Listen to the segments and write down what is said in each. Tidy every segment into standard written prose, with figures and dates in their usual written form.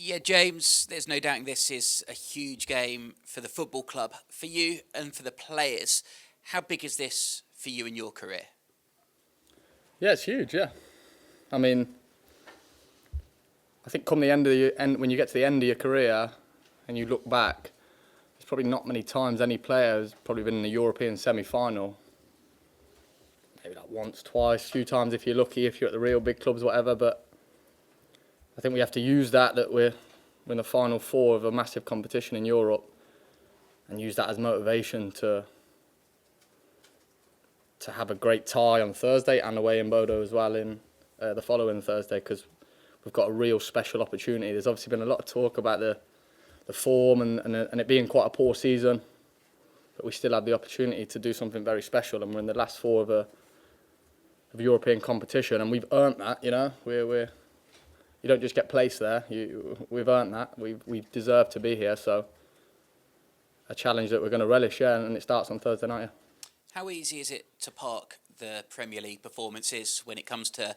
Yeah, James, there's no doubting this is a huge game for the football club, for you and for the players. How big is this for you in your career? Yeah, it's huge. Yeah, I mean, I think come the end when you get to the end of your career, and you look back, there's probably not many times any player has probably been in a European semi-final. Maybe like once, twice, a few times if you're lucky, if you're at the real big clubs, whatever. But I think we have to use that we're in the final four of a massive competition in Europe, and use that as motivation to have a great tie on Thursday and away in Bodo as well in the following Thursday, because we've got a real special opportunity. There's obviously been a lot of talk about the form and it being quite a poor season, but we still have the opportunity to do something very special, and we're in the last four of a European competition, and we've earned that. You know, you don't just get placed there. We've earned that. We deserve to be here. So a challenge that we're going to relish, yeah, and it starts on Thursday night. Yeah. How easy is it to park the Premier League performances when it comes to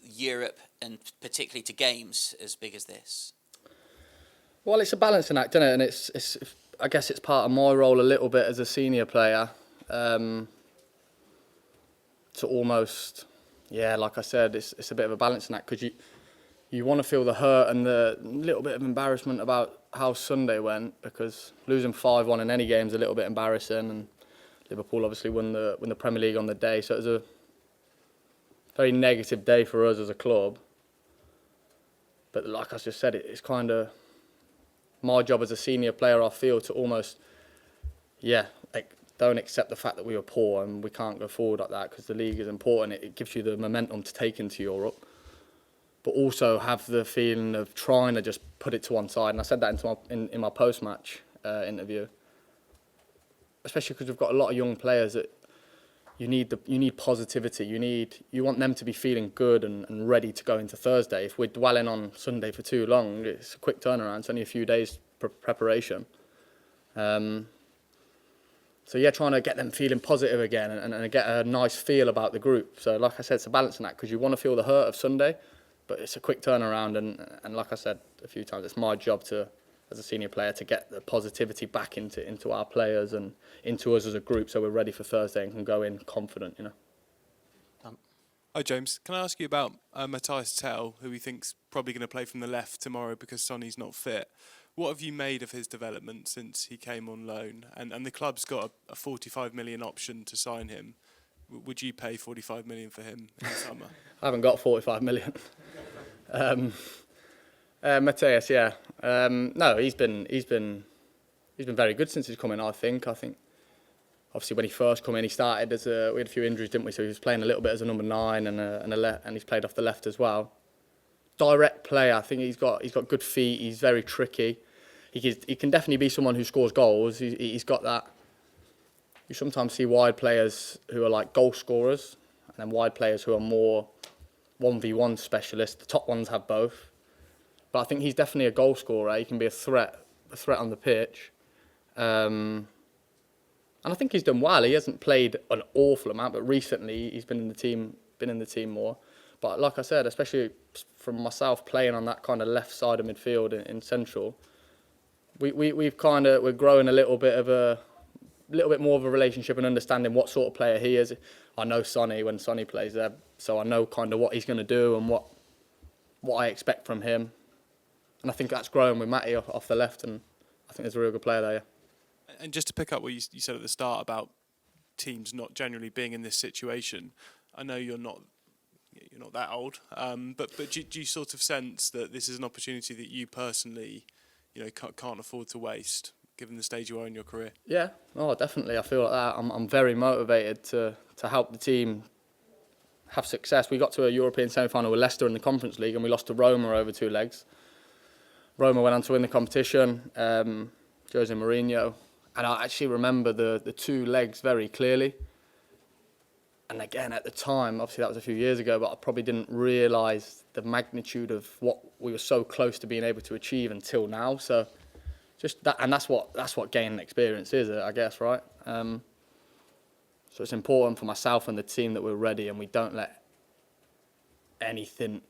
Europe and particularly to games as big as this? Well, it's a balancing act, isn't it? And it's I guess it's part of my role a little bit as a senior player, to almost, yeah, like I said, it's a bit of a balancing act, because you want to feel the hurt and the little bit of embarrassment about how Sunday went, because losing 5-1 in any game is a little bit embarrassing, and Liverpool obviously won the Premier League on the day, so it was a very negative day for us as a club. But like I just said, it's kind of my job as a senior player off field to almost, don't accept the fact that we were poor and we can't go forward like that, because the league is important. It gives you the momentum to take into Europe, but also have the feeling of trying to just put it to one side. And I said that in my post-match interview, especially because we've got a lot of young players that you need positivity. You want them to be feeling good and ready to go into Thursday. If we're dwelling on Sunday for too long, it's a quick turnaround. It's only a few days preparation. So yeah, trying to get them feeling positive again and get a nice feel about the group. So like I said, it's a balancing act, because you want to feel the hurt of Sunday, but it's a quick turnaround. And like I said a few times, it's my job as a senior player to get the positivity back into our players and into us as a group, so we're ready for Thursday and can go in confident, you know. Hi James, can I ask you about Matthias, who he think's probably going to play from the left tomorrow because Sonny's not fit? What have you made of his development since he came on loan? And the club's got a 45 million option to sign him. Would you pay 45 million for him in the summer? I haven't got 45 million. Matthias, yeah. No, he's been very good since he's come in. I think obviously when he first come in, he started we had a few injuries, didn't we? So he was playing a little bit as a number 9 and he's played off the left as well. Direct player. I think he's got good feet. He's very tricky. He can definitely be someone who scores goals. He's got that. You sometimes see wide players who are like goal scorers, and then wide players who are more 1v1 specialists. The top ones have both. But I think he's definitely a goal scorer. He can be a threat on the pitch. And I think he's done well. He hasn't played an awful amount, but recently he's been in the team more. But like I said, especially from myself playing on that kind of left side of midfield in central, we're growing a little bit more of a relationship and understanding what sort of player he is. I know Sonny when Sonny plays there, so I know kind of what he's going to do and what I expect from him. And I think that's growing with Matty off the left, and I think there's a real good player there. Yeah. And just to pick up what you said at the start about teams not generally being in this situation, I know you're not that old, but do you sort of sense that this is an opportunity that you personally, can't afford to waste, given the stage you are in your career? Yeah, definitely. I feel like that. I'm very motivated to help the team have success. We got to a European semi-final with Leicester in the Conference League, and we lost to Roma over 2 legs. Roma went on to win the competition, Jose Mourinho, and I actually remember the 2 legs very clearly. And again, at the time, obviously that was a few years ago, but I probably didn't realise the magnitude of what we were so close to being able to achieve until now. So just that, and that's what gaining experience is, I guess, right? So it's important for myself and the team that we're ready and we don't let anything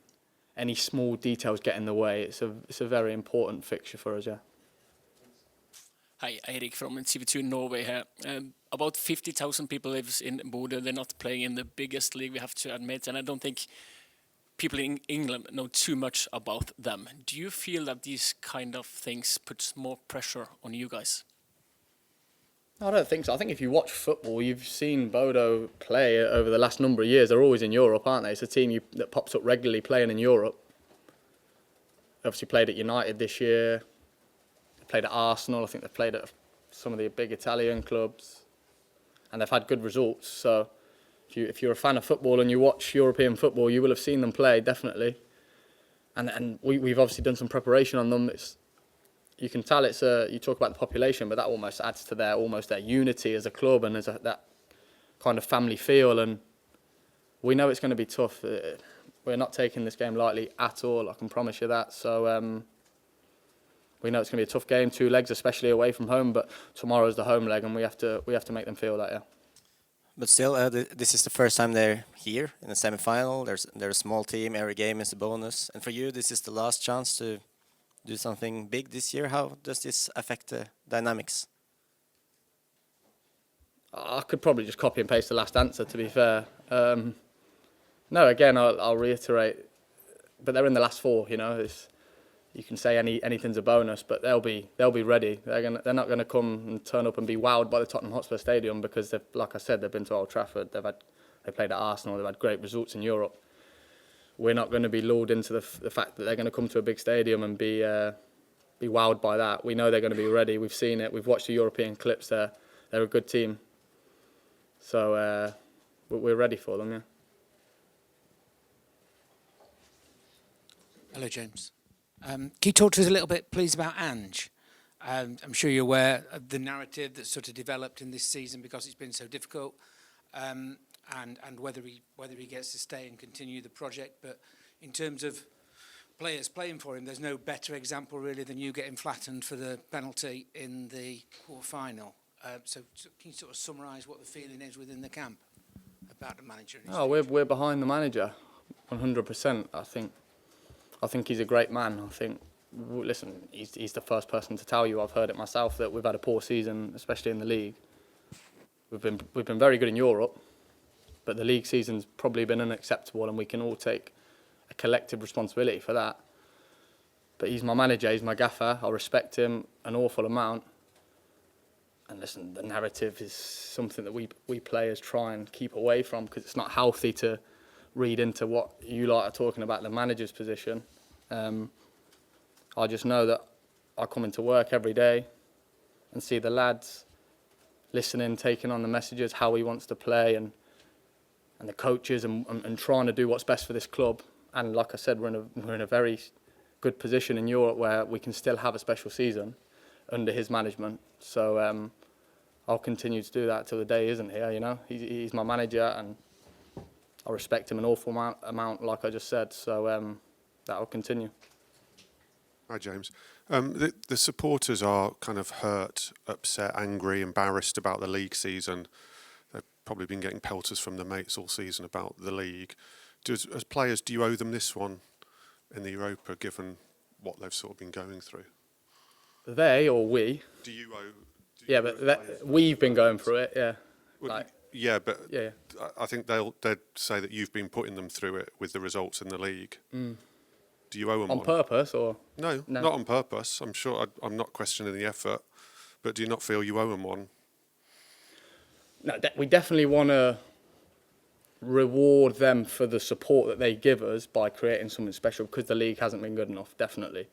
any small details get in the way. It's a very important fixture for us, yeah. Hi, Eirik from TV2 Norway here. About 50,000 people lives in Bodo. They're not playing in the biggest league, we have to admit, and I don't think people in England know too much about them. Do you feel that these kind of things puts more pressure on you guys? I don't think so. I think if you watch football, you've seen Bodo play over the last number of years. They're always in Europe, aren't they? It's a team that pops up regularly playing in Europe. Obviously played at United this year. They played at Arsenal. I think they've played at some of the big Italian clubs. And they've had good results. So if you're a fan of football and you watch European football, you will have seen them play, definitely. And we've obviously done some preparation on them. You can tell you talk about the population, but that almost adds to their unity as a club and as that kind of family feel. And we know it's going to be tough. We're not taking this game lightly at all, I can promise you that. So we know it's going to be a tough game, 2 legs, especially away from home. But tomorrow's the home leg, and we have to make them feel that, yeah. But still, this is the first time they're here in the semi-final. They're a small team. Every game is a bonus, and for you, this is the last chance to do something big this year. How does this affect the dynamics? I could probably just copy and paste the last answer, to be fair. No, again, I'll reiterate, but they're in the last 4. You know, you can say anything's a bonus, but they'll be ready. They're not going to come and turn up and be wowed by the Tottenham Hotspur Stadium because like I said, they've been to Old Trafford. They played at Arsenal. They've had great results in Europe. We're not going to be lulled into the fact that they're going to come to a big stadium and be wowed by that. We know they're going to be ready. We've seen it. We've watched the European clips. They're a good team. So we're ready for them, yeah. Hello, James. Can you talk to us a little bit, please, about Ange? I'm sure you're aware of the narrative that's sort of developed in this season because it's been so difficult. And whether he gets to stay and continue the project. But in terms of players playing for him, there's no better example really than you getting flattened for the penalty in the quarter-final. So can you sort of summarise what the feeling is within the camp about the manager? We're behind the manager, 100%. I think he's a great man. Listen, he's the first person to tell you. I've heard it myself that we've had a poor season, especially in the league. We've been very good in Europe. But the league season's probably been unacceptable, and we can all take a collective responsibility for that. But he's my manager, he's my gaffer. I respect him an awful amount. And listen, the narrative is something that we players try and keep away from because it's not healthy to read into what you lot are talking about, the manager's position. I just know that I come into work every day and see the lads listening, taking on the messages, how he wants to play, and the coaches and trying to do what's best for this club. And like I said, we're in a very good position in Europe where we can still have a special season under his management. So I'll continue to do that till the day he isn't here, you know. He's my manager and I respect him an awful amount, like I just said. So that'll continue. Hi, James. The supporters are kind of hurt, upset, angry, embarrassed about the league season. They've probably been getting pelters from their mates all season about the league. As players, do you owe them this one in the Europa, given what they've sort of been going through? They or we? Do you owe? Yeah, but we've been going through it. Yeah. Well, Yeah. I think they'd say that you've been putting them through it with the results in the league. Mm. Do you owe them on purpose or? No, not on purpose. I'm sure I'm not questioning the effort, but do you not feel you owe them one? No, we definitely want to reward them for the support that they give us by creating something special because the league hasn't been good enough, definitely.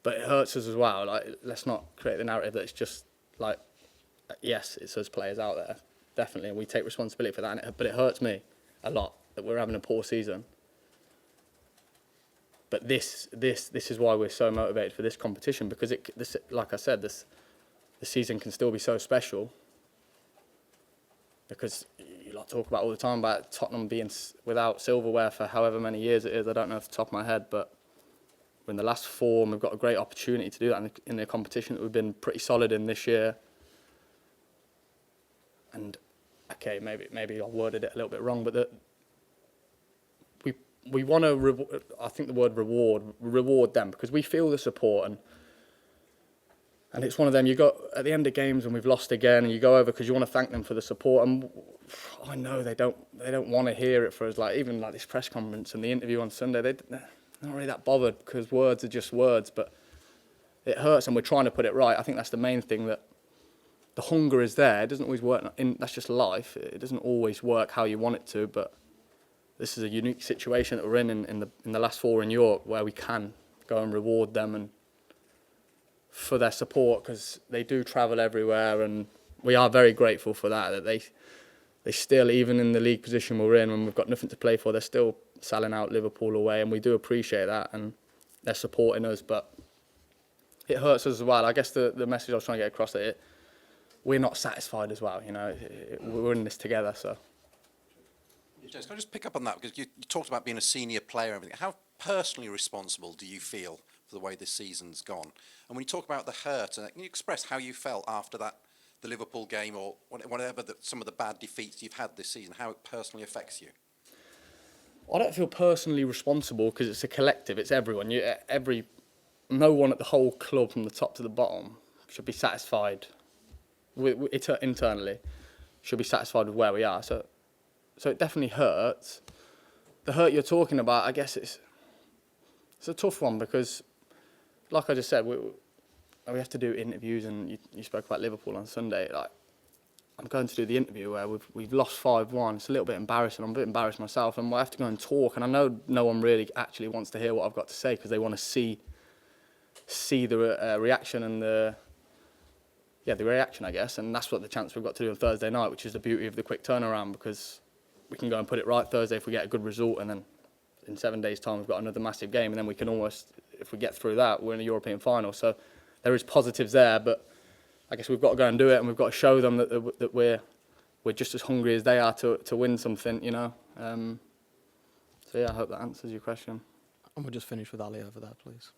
But it hurts us as well. Like, let's not create the narrative that it's just like, yes, it's us players out there, definitely, and we take responsibility for that. But it hurts me a lot that we're having a poor season. But this is why we're so motivated for this competition because like I said, the season can still be so special. Because you lot talk about all the time about Tottenham being without silverware for however many years it is. I don't know off the top of my head, but we're in the last 4 and we've got a great opportunity to do that in the competition that we've been pretty solid in this year. And okay, maybe I worded it a little bit wrong, but we want to, I think the word reward them, because we feel the support, and it's one of them, you go at the end of games and we've lost again, and you go over because you want to thank them for the support, and I know they don't want to hear it for us, like even like this press conference and the interview on Sunday, they're not really that bothered, because words are just words, but it hurts and we're trying to put it right. I think that's the main thing, that the hunger is there. It doesn't always work, that's just life. It doesn't always work how you want it to, but this is a unique situation that we're in the last four in Europe, where we can go and reward them and for their support, because they do travel everywhere, and we are very grateful for that they still, even in the league position we're in, when we've got nothing to play for, they're still selling out Liverpool away, and we do appreciate that, and they're supporting us, but it hurts us as well. I guess the message I was trying to get across, that we're not satisfied as well, we're in this together, so. James, can I just pick up on that, because you talked about being a senior player and everything. How personally responsible do you feel for the way this season's gone? And when you talk about the hurt, can you express how you felt after that, the Liverpool game, or whatever some of the bad defeats you've had this season, how it personally affects you? I don't feel personally responsible, because it's a collective, it's everyone. No one at the whole club, from the top to the bottom, should be satisfied internally, should be satisfied with where we are. So it definitely hurts. The hurt you're talking about, I guess it's a tough one, because, like I just said, we have to do interviews, and you spoke about Liverpool on Sunday. Like, I'm going to do the interview where we've lost 5-1. It's a little bit embarrassing. I'm a bit embarrassed myself, and I have to go and talk. And I know no one really actually wants to hear what I've got to say, because they want to see the reaction and the reaction, I guess. And that's what the chance we've got to do on Thursday night, which is the beauty of the quick turnaround, because we can go and put it right Thursday if we get a good result, and then in 7 days' time we've got another massive game, and then we can almost, if we get through that, we're in a European final. So there is positives there, but I guess we've got to go and do it, and we've got to show them that we're just as hungry as they are to win something, So yeah, I hope that answers your question. And we'll just finish with Ali over there, please.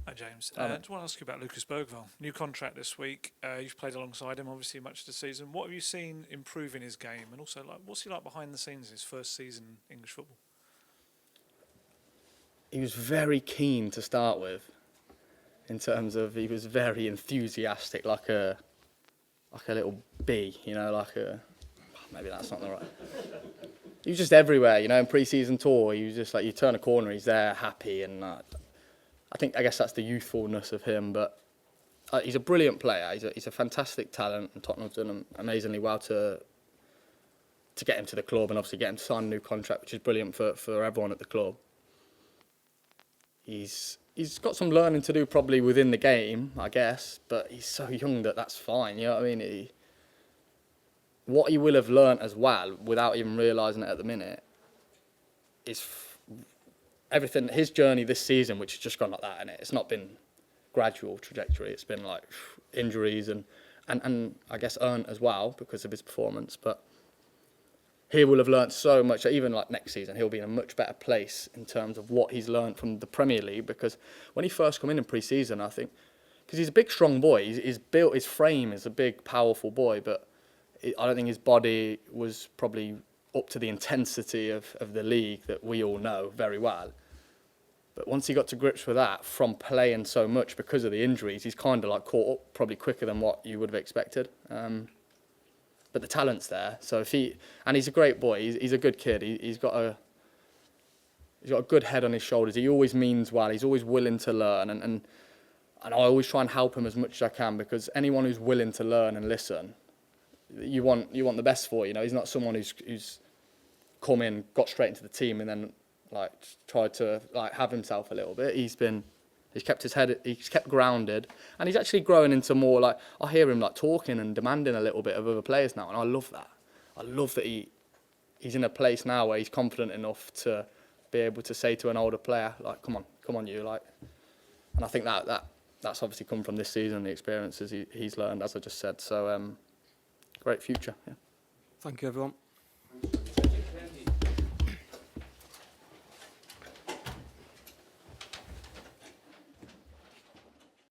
Hi, James. I just want to ask you about Lucas Bergvall. New contract this week. You've played alongside him, obviously, much of the season. What have you seen improve in his game? And also, what's he like behind the scenes in his first season in English football? He was very keen to start with, in terms of he was very enthusiastic, like a little bee, maybe that's not the right. He was just everywhere, in pre-season tour. He was just like, you turn a corner, he's there, happy, and I guess that's the youthfulness of him, but he's a brilliant player. He's a fantastic talent, and Tottenham's done amazingly well to get him to the club, and obviously get him to sign a new contract, which is brilliant for everyone at the club. He's got some learning to do probably within the game, I guess, but he's so young that's fine. You know what I mean? What he will have learnt as well, without even realising it at the minute, is everything. His journey this season, which has just gone like that, and it's not been gradual trajectory. It's been like injuries and I guess earned as well because of his performance. But he will have learnt so much that even like next season, he'll be in a much better place in terms of what he's learnt from the Premier League. Because when he first come in pre-season, I think, because he's a big, strong boy, he's built, his frame is a big, powerful boy, but I don't think his body was probably up to the intensity of the league that we all know very well. But once he got to grips with that, from playing so much because of the injuries, he's kind of like caught up probably quicker than what you would have expected. But the talent's there. So and he's a great boy. He's a good kid. He's got a good head on his shoulders. He always means well. He's always willing to learn, and I always try and help him as much as I can, because anyone who's willing to learn and listen, you want the best for. He's not someone who's come in, got straight into the team, and then like tried to like have himself a little bit. He's kept his head, he's kept grounded, and he's actually growing into more like, I hear him like talking and demanding a little bit of other players now, and I love that. I love that he's in a place now where he's confident enough to be able to say to an older player like, come on you, like. And I think that's obviously come from this season, the experiences he's learned, as I just said. So great future. Yeah. Thank you, everyone.